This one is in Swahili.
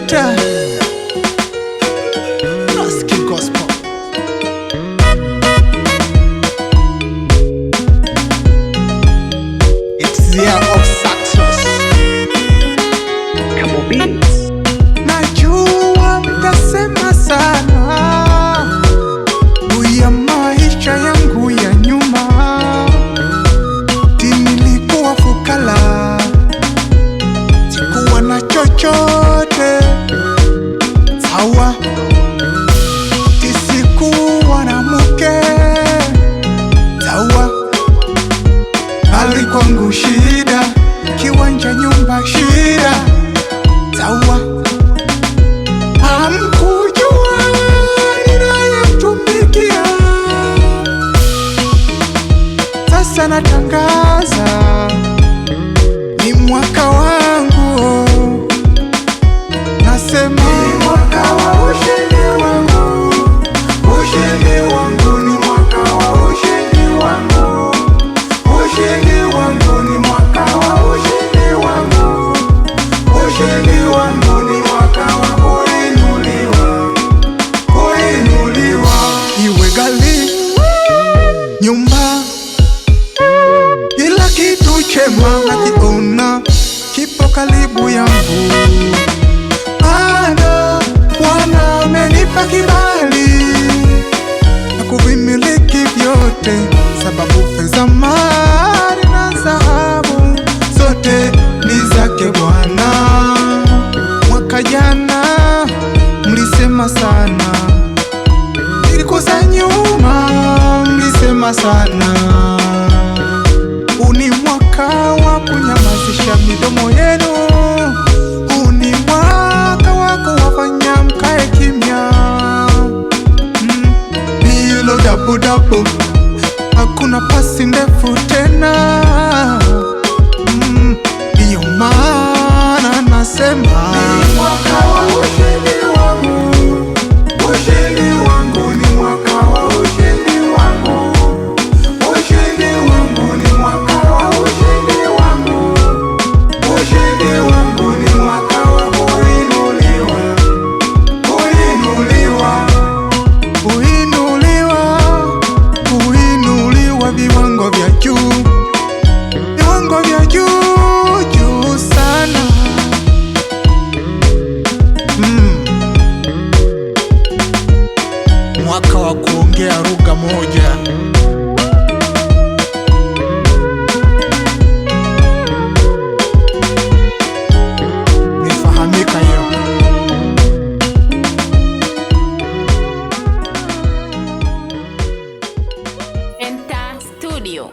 Selector Rasky Gospel. It's the year of success. Come on, beats. Najua mtasema sana juu ya maisha yangu ya nyuma. Nilikuwa fukara, sikuwa na chochote. Sawa, sikuwa na mke. Sawa, hali kwangu shida, kiwanja, nyumba shida. Sawa, hamkujua ninayemtumikia. Sasa natangaza ni mwaka wangu, nasema ni mwaka wa ushindi wangu. Ushindi wangu ni mwaka wa ushindi wangu. Ushindi wangu ni mwaka wa ushindi wangu. Ushindi wangu ni mwaka wa kuinuliwa. Kuinuliwa. Iwe gari, nyumba, kila kitu chema nakiona kipo karibu yangu. Bado Bwana amenipa kibali na kuvimiliki vyote, sababu fedha, mali na dhahabu zote ni zake Bwana. Mwaka jana mlisema sana, nilikosa nyuma, mlisema sana. Huu ni mwaka wa kunyamazisha midomo yenu. Huu ni mwaka wa kuwafanya mkae kimya. Bilo dabu, hakuna pasi ndefu tena. Ndiyo maana nasema ni mwaka wa ushindi wangu. Ushindi wangu ni mwaka wa ushindi wangu. Ushindi wangu ni mwaka wa ushindi wangu. Ushindi wangu ni mwaka wa kuinuliwa. Kuinuliwa. Kuinuliwa. Kuinuliwa viwango vya juu. Viwango vya juu, juu sana. Mwaka wa kuongea lugha moja. Nifahamika hiyo. Enter Studio.